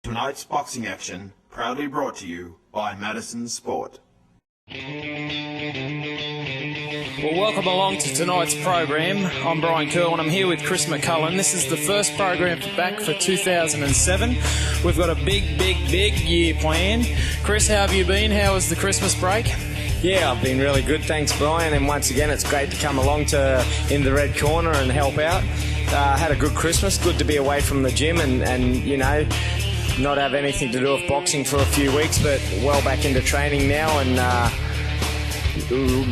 Tonight's boxing action proudly brought to you by Madison Sport. Well, welcome along to tonight's program. I'm Brian Kerwin. I'm here with Chris McCullen. This is the first program back for 2007. We've got a big year planned. Chris, how have you been? How was the Christmas break? Yeah, I've been really good, thanks Brian, and once again it's great to come along to in the red corner and help out. Had a good Christmas, good to be away from the gym and you know, not have anything to do with boxing for a few weeks, but well back into training now, and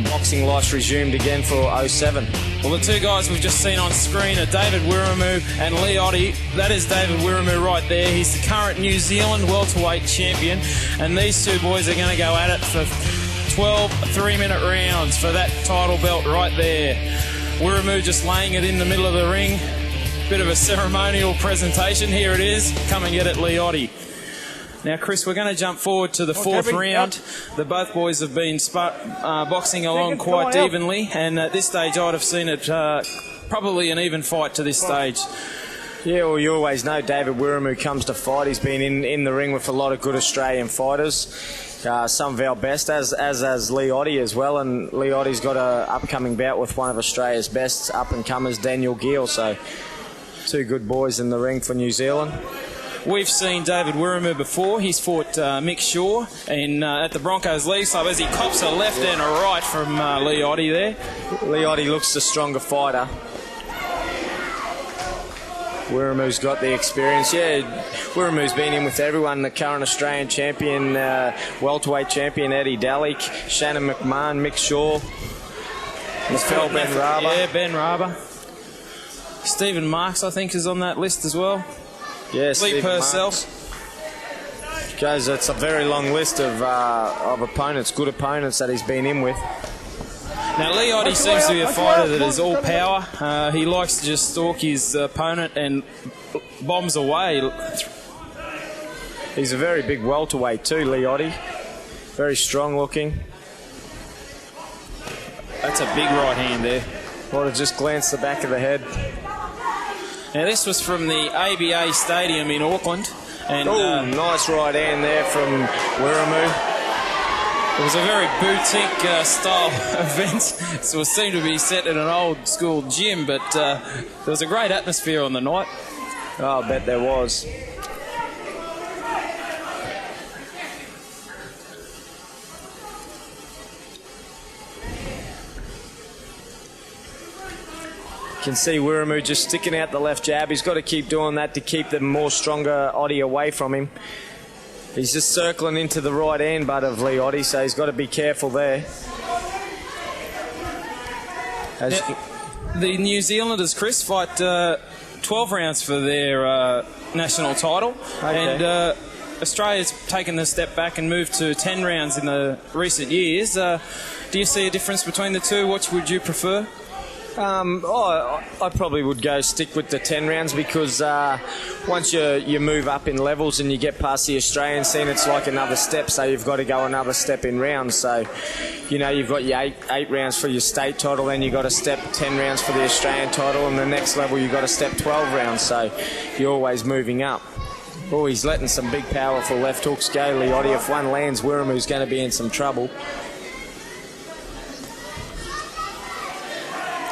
boxing life's resumed again for 07. Well, the two guys we've just seen on screen are David Wiremu and Lee Oti. That is David Wiremu right there. He's the current New Zealand Welterweight Champion, and these two boys are going to go at it for 12 3-minute rounds for that title belt right there. Wiremu just laying it in the middle of the ring. Bit of a ceremonial presentation. Here it is. Come and get it, Lee Oti. Now, Chris, we're going to jump forward to the fourth round. Both boys have been boxing along quite evenly, and at this stage I'd have seen it probably an even fight to this stage. Yeah, well, you always know David Wiremu comes to fight. He's been in the ring with a lot of good Australian fighters. Some of our best, as Lee Oti as well, and Lee Oti's got an upcoming bout with one of Australia's best up-and-comers, Daniel Gill, so two good boys in the ring for New Zealand. We've seen David Wiremu before. He's fought Mick Shaw at the Broncos League Club as he cops a left and a right from Lee Oti there. Lee Oti looks the stronger fighter. Wiremu's got the experience. Yeah, Wiremu's been in with everyone. The current Australian champion, welterweight champion Eddie Dalick, Shannon McMahon, Mick Shaw, Ben Raber. Yeah, Ben Raber. Stephen Marks, I think, is on that list as well. Yeah, Lee Purcell. Guys, it's a very long list of opponents, good opponents that he's been in with. Now, Lee Oti seems to be a fighter that is all power. He likes to just stalk his opponent and bombs away. He's a very big welterweight too, Lee Oti. Very strong looking. That's a big right hand there. Might have just glanced the back of the head. Now, this was from the ABA Stadium in Auckland. And nice right hand there from Wiremu. It was a very boutique style event, so it seemed to be set in an old school gym, but there was a great atmosphere on the night. Oh, I bet there was. You can see Wiremu just sticking out the left jab. He's got to keep doing that to keep the more stronger Oti away from him. He's just circling into the right hand butt of Lee Oti, so he's got to be careful there. The New Zealanders, Chris, fight 12 rounds for their national title. Okay. And Australia's taken a step back and moved to 10 rounds in the recent years. Do you see a difference between the two? Which would you prefer? I probably would go stick with the 10 rounds because once you move up in levels and you get past the Australian scene, it's like another step, so you've got to go another step in rounds. So, you know, you've got your eight rounds for your state title, then you've got to step 10 rounds for the Australian title, and the next level you've got to step 12 rounds, so you're always moving up. Oh, he's letting some big powerful left hooks go, Lee Oti. If one lands, Wiremu's going to be in some trouble.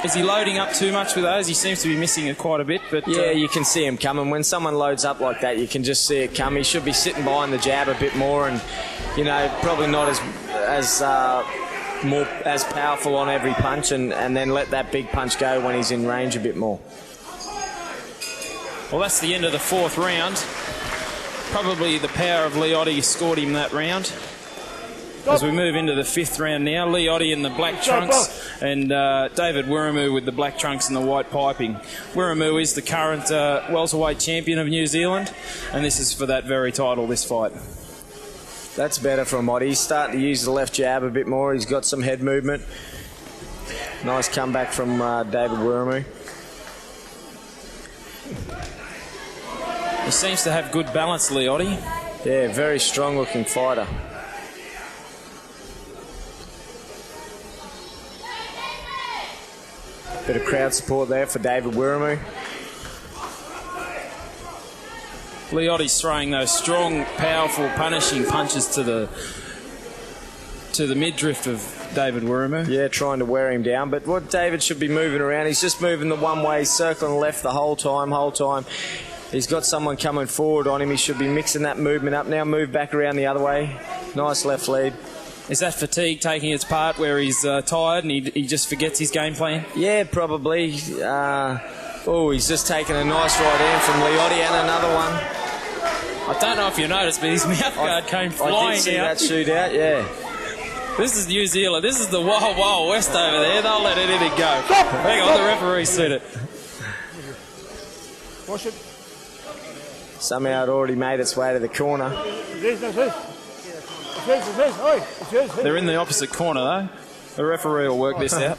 Is he loading up too much with those? He seems to be missing it quite a bit. But yeah, you can see him coming. When someone loads up like that, you can just see it come. He should be sitting behind the jab a bit more, and you know, probably not as powerful on every punch, and then let that big punch go when he's in range a bit more. Well, that's the end of the fourth round. Probably the power of Lee Oti scored him that round. As we move into the fifth round now, Lee Oti in the black trunks and David Wiremu with the black trunks and the white piping. Wiremu is the current welterweight champion of New Zealand, and this is for that very title, this fight. That's better from Oti. He's starting to use the left jab a bit more. He's got some head movement. Nice comeback from David Wiremu. He seems to have good balance, Lee Oti. Yeah, very strong looking fighter. Bit of crowd support there for David Wiremu. Lee Oti's throwing those strong, powerful, punishing punches to the midriff of David Wiremu. Yeah, trying to wear him down. But what David should be moving around, he's just moving the one way, circling left the whole time. He's got someone coming forward on him. He should be mixing that movement up now. Move back around the other way. Nice left lead. Is that fatigue taking its part where he's tired and he just forgets his game plan? Yeah, probably. He's just taken a nice right hand from Lee Oti and another one. I don't know if you noticed, but his mouth guard came flying out. I did see that shootout, yeah. This is New Zealand. This is the Wild Wild West over there. They'll let anything go. Hang on, the referee's seen it. Somehow it already made its way to the corner. They're in the opposite corner, though. The referee will work this out.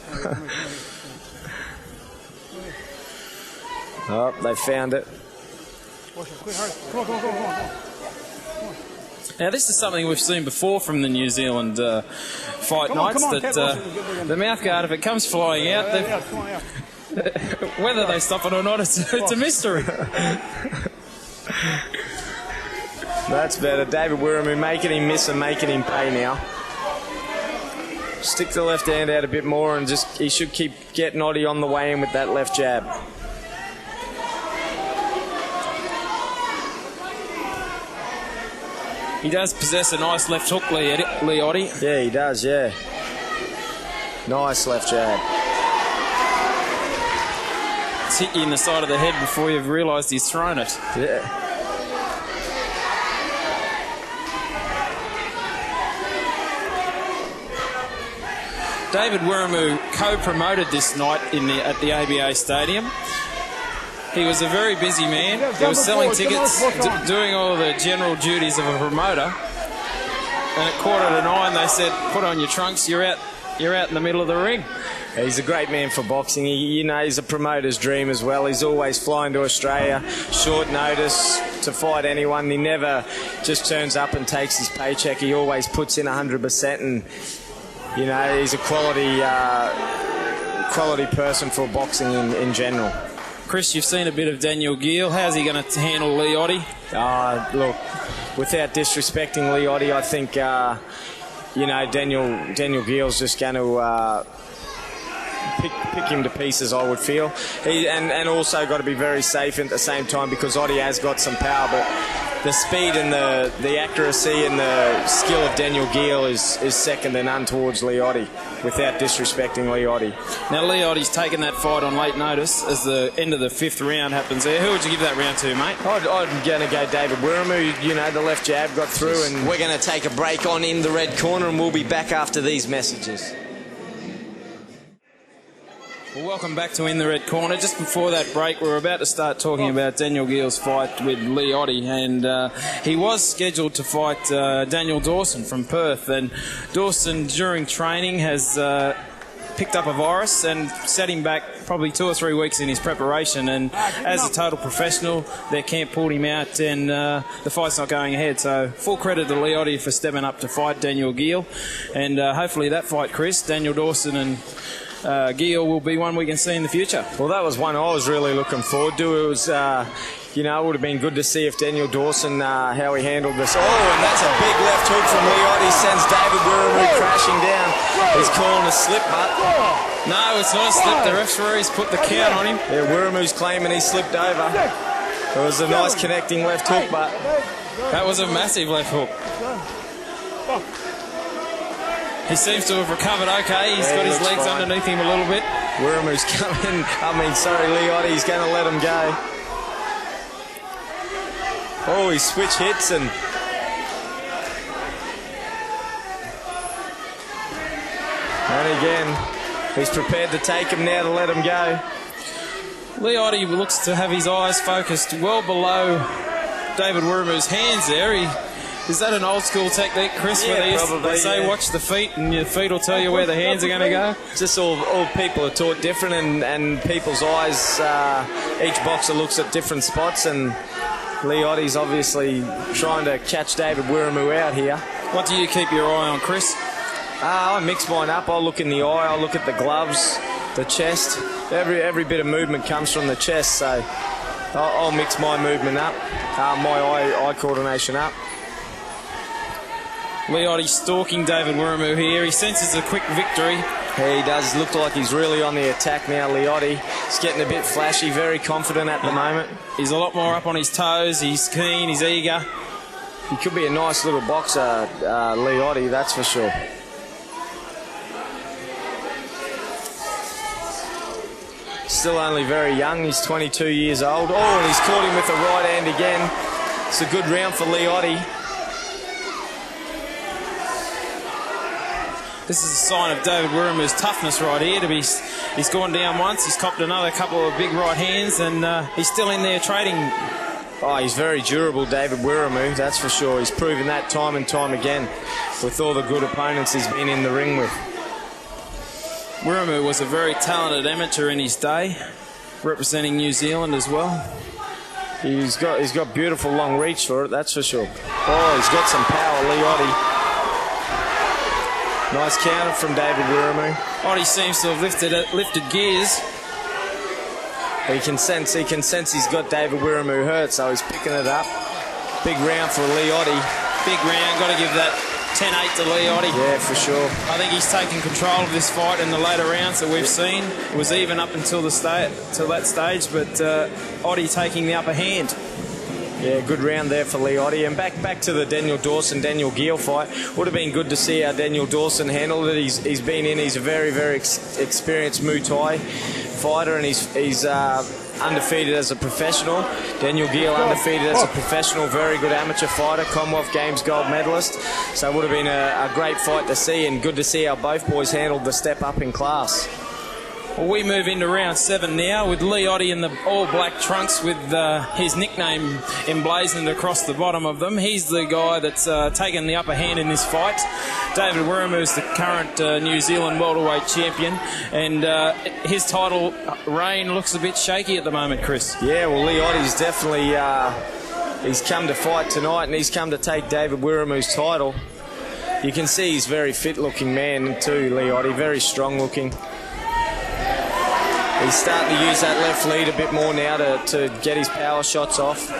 Oh, they found it. Now, this is something we've seen before from the New Zealand fight nights, that the mouthguard, if it comes flying out, whether they stop it or not, it's a mystery. That's better. David Wiremu making him miss and making him pay now. Stick the left hand out a bit more and he should keep getting Oti on the way in with that left jab. He does possess a nice left hook, Lee Oti. Yeah, he does, yeah. Nice left jab. It's hit you in the side of the head before you've realised he's thrown it. Yeah. David Wiremu co-promoted this night at the ABA Stadium. He was a very busy man. He was selling tickets, doing all the general duties of a promoter. And at 8:45, they said, "Put on your trunks. You're out in the middle of the ring." He's a great man for boxing. He's a promoter's dream as well. He's always flying to Australia, short notice to fight anyone. He never just turns up and takes his paycheck. He always puts in 100%, and he's a quality person for boxing in general. Chris, you've seen a bit of Daniel Gill. How's he going to handle Lee Oti? Look, without disrespecting Lee Oti, I think Daniel Gill's just going to pick him to pieces, I would feel. And also got to be very safe at the same time, because Oti has got some power, but the speed and the accuracy and the skill of Daniel Gill is second to none towards Lee Oti, without disrespecting Lee Oti. Now, Lee Oti's taken that fight on late notice as the end of the 5th round happens there. Who would you give that round to, mate? I'm going to go David Wiremu. The left jab got through, and we're going to take a break on in the red corner, and we'll be back after these messages. Well, welcome back to In the Red Corner. Just before that break, we were about to start talking about Daniel Gill's fight with Lee Oti, and he was scheduled to fight Daniel Dawson from Perth, and Dawson, during training, has picked up a virus and set him back probably 2 or 3 weeks in his preparation, and as a total professional, their camp pulled him out, and the fight's not going ahead. So full credit to Lee Oti for stepping up to fight Daniel Gill, and hopefully that fight, Chris, Daniel Dawson and Gill, will be one we can see in the future. Well, that was one I was really looking forward to. It was, it would have been good to see if Daniel Dawson, how he handled this. Oh, and that's a big left hook from Lee Oti, sends David Wiremu crashing down. He's calling a slip, but... No, it's not a slip. The referee's put the count on him. Yeah, Wiremu's claiming he slipped over. It was a nice connecting left hook, but... That was a massive left hook. He seems to have recovered okay. He's got his legs fine underneath him a little bit. Wiremu's coming. Lee Oti's going to let him go. Oh, he switch hits and... And again, he's prepared to take him now to let him go. Lee Oti looks to have his eyes focused well below David Wiremu's hands there. Is that an old school technique, Chris? Yeah, where they say watch the feet and your feet will tell you where the hands are going to go? Just all people are taught different, and people's eyes, each boxer looks at different spots, and Lee Oti's obviously trying to catch David Wiremu out here. What do you keep your eye on, Chris? I mix mine up. I'll look in the eye, I'll look at the gloves, the chest. Every bit of movement comes from the chest, so I'll mix my movement up, my eye coordination up. Lee Oti stalking David Wiremu here. He senses a quick victory. He does look like he's really on the attack now, Lee Oti. He's getting a bit flashy, very confident at the moment. He's a lot more up on his toes. He's keen, he's eager. He could be a nice little boxer, Lee Oti, that's for sure. Still only very young. He's 22 years old. Oh, and he's caught him with the right hand again. It's a good round for Lee Oti. This is a sign of David Wiremu's toughness right here. He's gone down once, he's copped another couple of big right hands, and he's still in there trading. Oh, he's very durable, David Wiremu, that's for sure. He's proven that time and time again with all the good opponents he's been in the ring with. Wiremu was a very talented amateur in his day, representing New Zealand as well. He's got beautiful long reach for it, that's for sure. Oh, he's got some power, Lee Oti. Nice counter from David Wiremu. Oti seems to have lifted gears. He can sense he's got David Wiremu hurt, so he's picking it up. Big round for Lee Oti. Big round, got to give that 10-8 to Lee Oti. Yeah, for sure. I think he's taken control of this fight in the later rounds that we've seen. It was even up until that stage, but Oti taking the upper hand. Yeah, good round there for Lee Oti. And back to the Daniel Dawson-Daniel Gill fight. Would have been good to see how Daniel Dawson handled it. He's been in. He's a very, very experienced Muay Thai fighter, and he's undefeated as a professional. Daniel Gill undefeated as a professional, very good amateur fighter, Commonwealth Games gold medalist. So it would have been a great fight to see, and good to see how both boys handled the step up in class. Well, we move into round 7 now with Lee Oti in the all-black trunks with his nickname emblazoned across the bottom of them. He's the guy that's taken the upper hand in this fight. David Wiremu is the current New Zealand welterweight champion, and his title reign looks a bit shaky at the moment, Chris. Yeah, well, Lee Oti's definitely he's come to fight tonight, and he's come to take David Wiremu's title. You can see he's a very fit-looking man too, Lee Oti, very strong-looking. He's starting to use that left lead a bit more now to get his power shots off.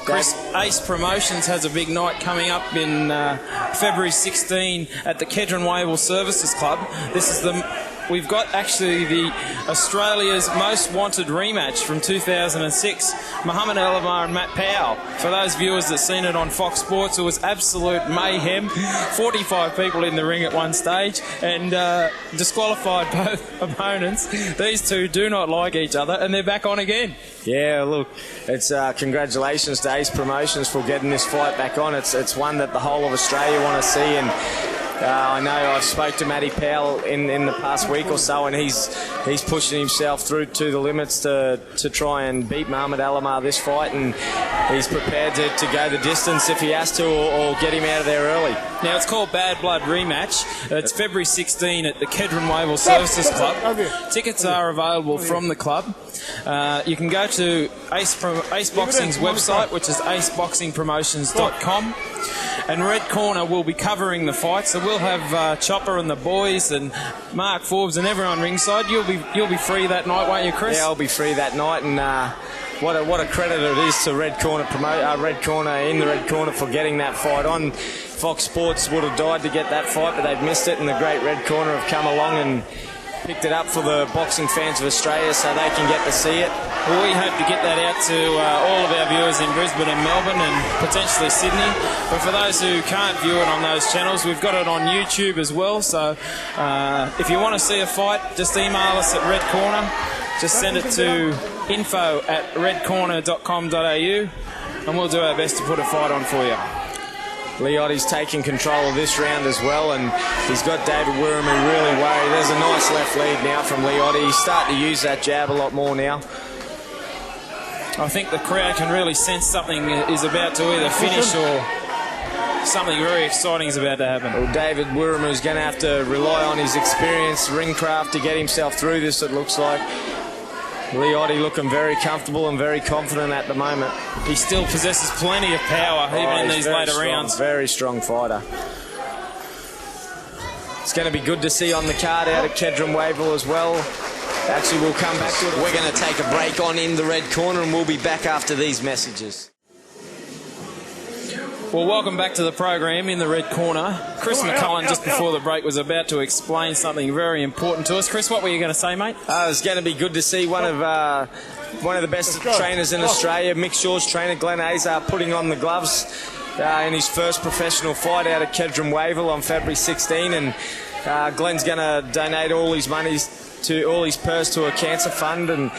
Chris, Ace Promotions has a big night coming up in February 16 at the Kedron Wavell Services Club. We've got actually the Australia's Most Wanted rematch from 2006, Muhammad Alamar and Matt Powell. For those viewers that seen it on Fox Sports, it was absolute mayhem. 45 people in the ring at one stage, and disqualified both opponents. These two do not like each other, and they're back on again. Yeah, look, it's congratulations to Ace Promotions for getting this fight back on. It's one that the whole of Australia want to see, and I know I've spoke to Matty Powell in the past week or so, and he's pushing himself through to the limits to try and beat Muhammad Alamar this fight, and he's prepared to go the distance if he has to, or get him out of there early. Now, it's called Bad Blood Rematch. It's February 16 at the Kedron Wavell Services Club. Tickets are available from the club. You can go to Ace Boxing's website, which is aceboxingpromotions.com. And Red Corner will be covering the fight, so we'll have Chopper and the boys and Mark Forbes and everyone ringside. You'll be free that night, won't you, Chris? Yeah, I'll be free that night, and what a credit it is to Red Corner in the Red Corner for getting that fight on. Fox Sports would have died to get that fight, but they've missed it, and the great Red Corner have come along and picked it up for the boxing fans of Australia so they can get to see it. Well, we hope to get that out to all of our viewers in Brisbane and Melbourne and potentially Sydney. But for those who can't view it on those channels, we've got it on YouTube as well. So if you want to see a fight, just email us at Red Corner. Just send it to info@redcorner.com.au and we'll do our best to put a fight on for you. Lee Oti's taking control of this round as well, and he's got David Wiremu really worried. There's a nice left lead now from Lee Oti. He's starting to use that jab a lot more now. I think the crowd can really sense something is about to either finish or something very exciting is about to happen. Well, David Wiremu is going to have to rely on his experience, ringcraft, to get himself through this, it looks like. Lee Oti looking very comfortable and very confident at the moment. He still possesses plenty of power, even in these later rounds. Very strong fighter. It's going to be good to see on the card out at Kedron Wavell as well. Actually, we'll come back to it. We're going to take a break on In the Red Corner, and we'll be back after these messages. Well, welcome back to the program In the Red Corner. Chris McCullen, just before the break, was about to explain something very important to us. Chris, what were you going to say, mate? It's going to be good to see one of the best trainers in Australia, Mick Shaw's trainer, Glenn Azar, putting on the gloves in his first professional fight out at Kedron Wavell on February 16, and Glenn's going to donate all his purse to a cancer fund, and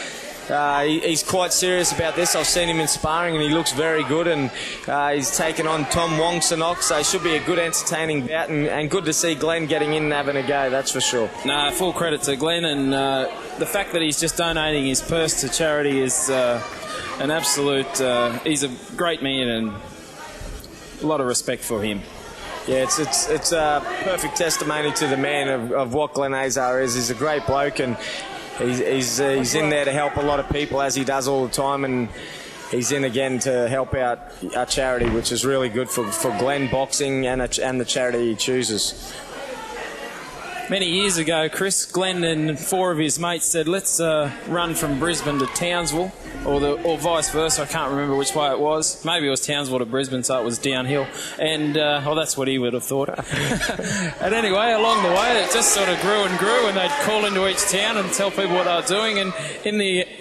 he's quite serious about this. I've seen him in sparring and he looks very good, and he's taken on Tom Wong-Sanok, so it should be a good entertaining bout, and good to see Glenn getting in and having a go, that's for sure. No, full credit to Glenn, and the fact that he's just donating his purse to charity is an absolute... he's a great man, and a lot of respect for him. Yeah, it's a perfect testimony to the man of what Glenn Azar is. He's a great bloke, and he's in there to help a lot of people, as he does all the time, and he's in again to help out our charity, which is really good for Glenn Boxing and the charity he chooses. Many years ago, Chris, Glenn and 4 of his mates said, let's run from Brisbane to Townsville, or vice versa. I can't remember which way it was. Maybe it was Townsville to Brisbane, so it was downhill. And, that's what he would have thought. And anyway, along the way, it just sort of grew and grew, and they'd call into each town and tell people what they were doing. And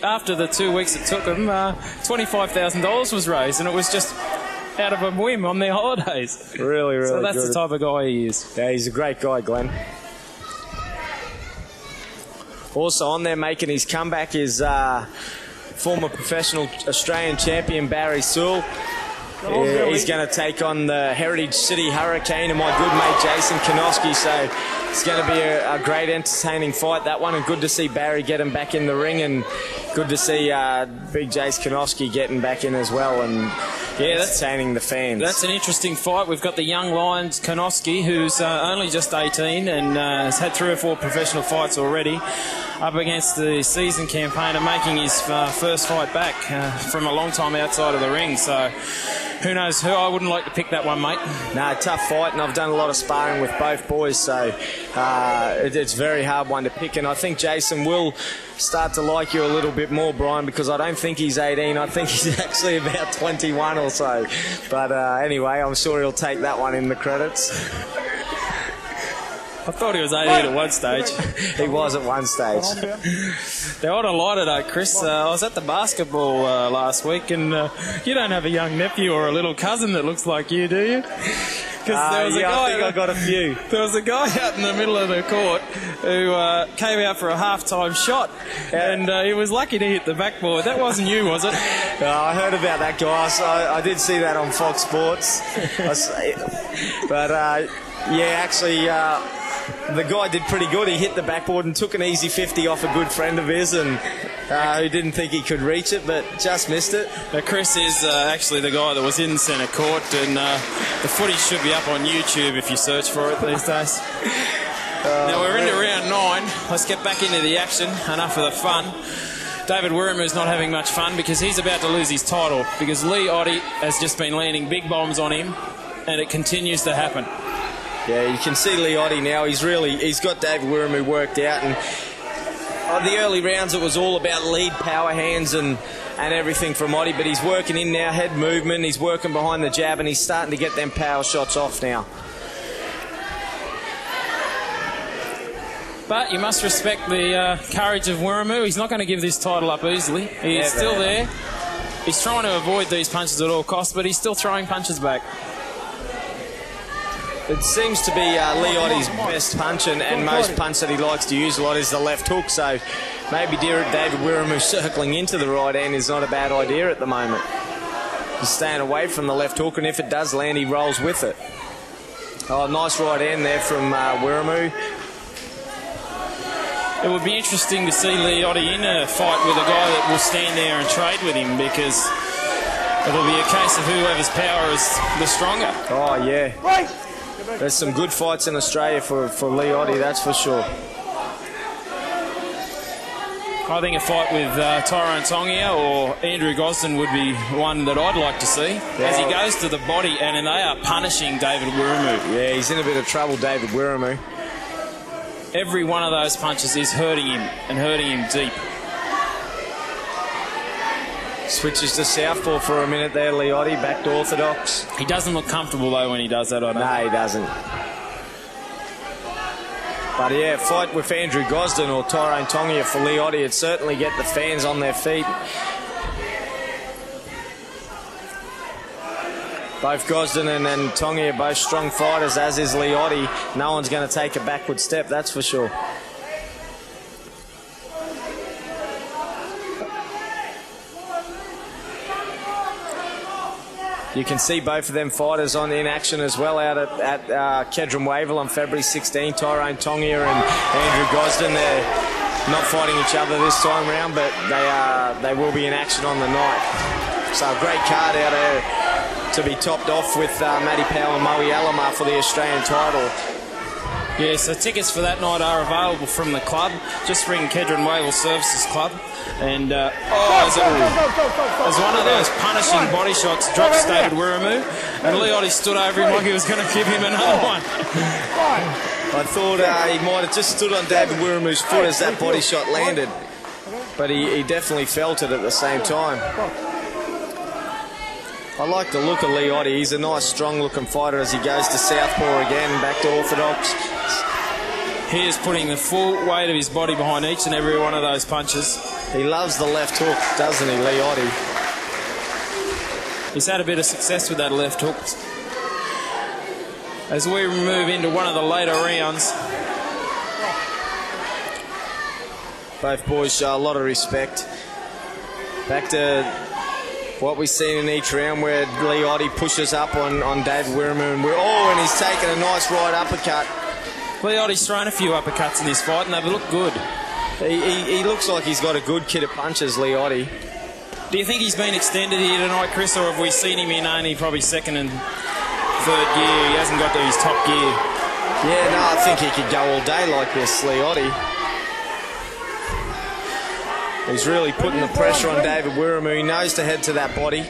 after the 2 weeks it took them, $25,000 was raised, and it was just out of a whim on their holidays. Really, really So that's good. the type of guy he is. Yeah, he's a great guy, Glenn. Also on there making his comeback is former professional Australian champion Barry Sewell. He's going to take on the Heritage City Hurricane and my good mate Jason Konoski, so it's going to be a great entertaining fight, that one, and good to see Barry get him back in the ring, and good to see big Jace Konoski getting back in as well, and entertaining the fans. That's an interesting fight. We've got the young Lions Konoski, who's only just 18 and has had 3 or 4 professional fights already, up against the seasoned campaigner making his first fight back from a long time outside of the ring. So who knows who? I wouldn't like to pick that one, mate. No, tough fight, and I've done a lot of sparring with both boys, so it's a very hard one to pick, and I think Jason will start to like you a little bit more, Brian, because I don't think he's 18. I think he's actually about 21 or so. But anyway, I'm sure he'll take that one in the credits. I thought he was 18 at one stage. He was at one stage. Now, what I lighted though, Chris, I was at the basketball last week, and you don't have a young nephew or a little cousin that looks like you, do you? Because there was a guy. I think I got a few. There was a guy out in the middle of the court who came out for a half-time shot, and he was lucky to hit the backboard. That wasn't you, was it? I heard about that guy. So I did see that on Fox Sports. But actually. The guy did pretty good. He hit the backboard and took an easy 50 off a good friend of his, and who didn't think he could reach it, but just missed it. Now, Chris is actually the guy that was in centre court, and the footage should be up on YouTube if you search for it these days. Now we're into round 9. Let's get back into the action. Enough of the fun. David Wiremu not having much fun because he's about to lose his title, because Lee Oti has just been landing big bombs on him, and it continues to happen. Yeah, you can see Lee Oti now. He's got David Wiremu worked out, and on the early rounds it was all about lead power hands and everything from Oti, but he's working in now, head movement, he's working behind the jab, and he's starting to get them power shots off now. But you must respect the courage of Wiremu. He's not going to give this title up easily. He is still there. He's trying to avoid these punches at all costs, but he's still throwing punches back. It seems to be Lee Oti's best punch, and most punch that he likes to use a lot is the left hook, so maybe David Wiremu circling into the right hand is not a bad idea at the moment. He's staying away from the left hook, and if it does land, he rolls with it. Oh, nice right hand there from Wiremu. It would be interesting to see Lee Oti in a fight with a guy that will stand there and trade with him, because it'll be a case of whoever's power is the stronger. Oh, yeah. There's some good fights in Australia for Lee Oti, that's for sure. I think a fight with Tyrone Tongia or Andrew Gosden would be one that I'd like to see, as he goes to the body, and they are punishing David Wiremu. Yeah, he's in a bit of trouble, David Wiremu. Every one of those punches is hurting him and hurting him deep. Switches to southpaw for a minute there, Lee Oti, back to orthodox. He doesn't look comfortable though when he does that, I don't. No, he doesn't. But yeah, fight with Andrew Gosden or Tyrone Tongia for Lee Oti would certainly get the fans on their feet. Both Gosden and Tongia are both strong fighters, as is Lee Oti. No one's going to take a backward step, that's for sure. You can see both of them fighters in action as well out at Kedron Wavell on February 16. Tyrone Tongia and Andrew Gosden, they're not fighting each other this time round, but they will be in action on the night. So a great card out there to be topped off with Matty Powell and Moe Alomar for the Australian title. Yeah, so tickets for that night are available from the club. Just ring Kedron Wavell Services Club. And, as one of those punishing body shots drops David Wiremu, and Lee Oti stood over him like he was going to give him another one. I thought he might have just stood on David Wiremu's foot as that body shot landed, but he definitely felt it at the same time. I like the look of Lee Oti. He's a nice, strong-looking fighter as he goes to southpaw again, back to orthodox. He is putting the full weight of his body behind each and every one of those punches. He loves the left hook, doesn't he, Lee Oti? He's had a bit of success with that left hook. As we move into one of the later rounds, both boys show a lot of respect. Back to what we've seen in each round where Lee Oti pushes up on David Wiremu, and he's taken a nice right uppercut. Lee Oti's thrown a few uppercuts in this fight and they've looked good. He looks like he's got a good kit of punches, Lee Oti. Do you think he's been extended here tonight, Chris, or have we seen him in only probably second and third gear? He hasn't got to his top gear. Yeah, no, I think he could go all day like this, Lee Oti. He's really putting the pressure on David Wiremu. He knows to head to that body.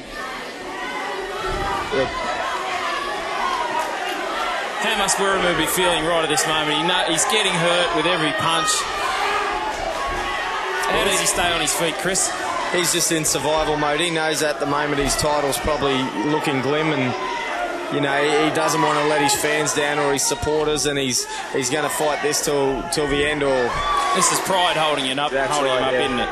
How must Wiremu be feeling right at this moment? He's getting hurt with every punch. How does he stay on his feet, Chris? He's just in survival mode. He knows at the moment his title's probably looking glim, and you know he doesn't want to let his fans down or his supporters, and he's going to fight this till the end. Or this is pride holding him up, isn't it?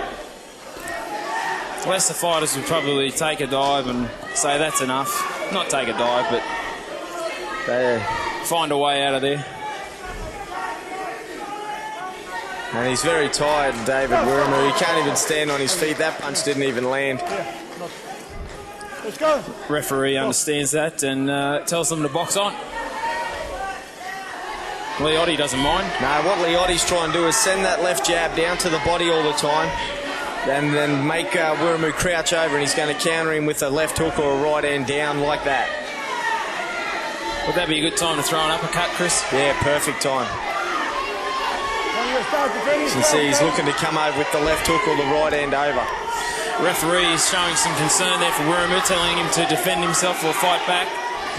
Lesser fighters would probably take a dive and say that's enough. Not take a dive, but find a way out of there. And he's very tired, David Wiremu. He can't even stand on his feet. That punch didn't even land. Let's go. Referee understands that and tells them to box on. Lee Oti doesn't mind. No, what Lee Oti's trying to do is send that left jab down to the body all the time, and then make Wiremu crouch over, and he's going to counter him with a left hook or a right hand down like that. Would that be a good time to throw an uppercut, Chris? Yeah, perfect time. You can see he's looking to come over with the left hook or the right hand over. Referee is showing some concern there for Wiremu, telling him to defend himself or fight back.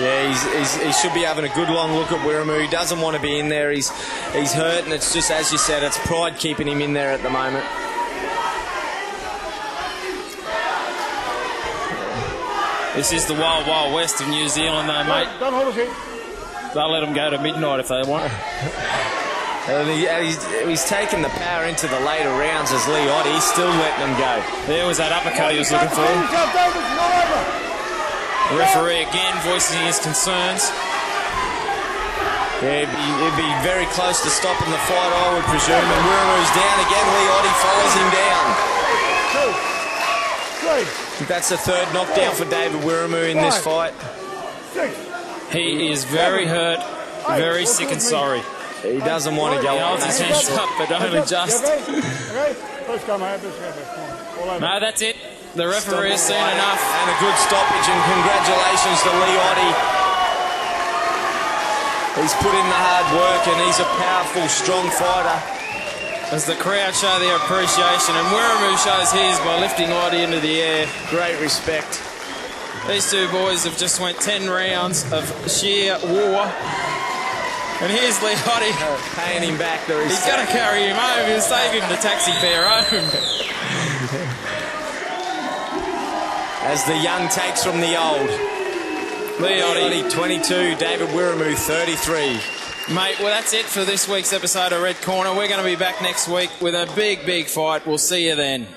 Yeah, he should be having a good long look at Wiremu. He doesn't want to be in there. He's hurt, and it's just, as you said, it's pride keeping him in there at the moment. This is the wild, wild west of New Zealand, though, mate. Don't hold us here. They'll let them go to midnight if they want. And he's taken the power into the later rounds as Lee Oti. He's still letting them go. There was that uppercut he was looking for. The referee again voicing his concerns. Yeah, he'd be very close to stopping the fight, I would presume. And Wiremu's down again. Lee Oti follows him down. That's the third knockdown for David Wiremu in this fight. He is very hurt, very sick and sorry. He doesn't want to go He holds his hands up, but only just. No, that's it. The referee has seen enough. And a good stoppage, and congratulations to Lee Oti. He's put in the hard work, and he's a powerful, strong fighter. As the crowd show their appreciation, and Wiremu shows his by lifting Oti into the air. Great respect. These two boys have just went 10 rounds of sheer war. And here's Lee Oti. Paying him back. He's going to carry him home. He'll save him the taxi fare home. As the young takes from the old. Lee Oti, 22, David Wiremu, 33. Mate, well, that's it for this week's episode of Red Corner. We're going to be back next week with a big, big fight. We'll see you then.